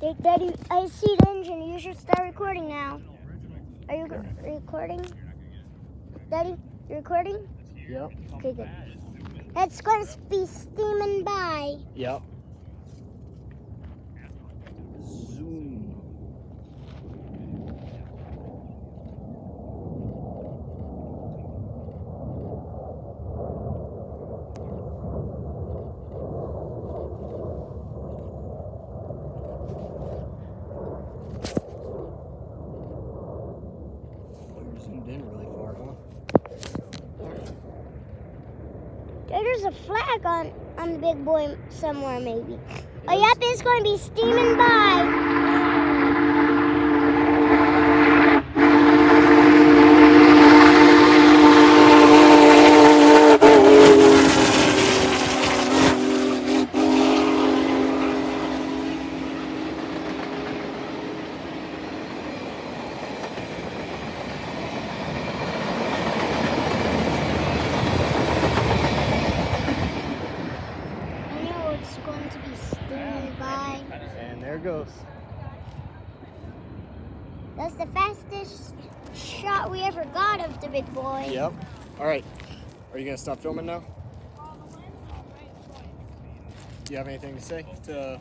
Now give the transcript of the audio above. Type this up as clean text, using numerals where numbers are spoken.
Daddy, I see the engine. You should start recording now. Are you recording? Daddy, you recording? Yep. Okay, good. It's going to be steaming by. Yep. Zoom. Zoomed in really far, huh? There's a flag on the big boy somewhere, maybe. Oh, yep, it's going to be steaming by. I know it's going to be steaming by. And there it goes. That's the fastest shot we ever got of the big boy. Yep. All right. Are you going to stop filming now? Do you have anything to say to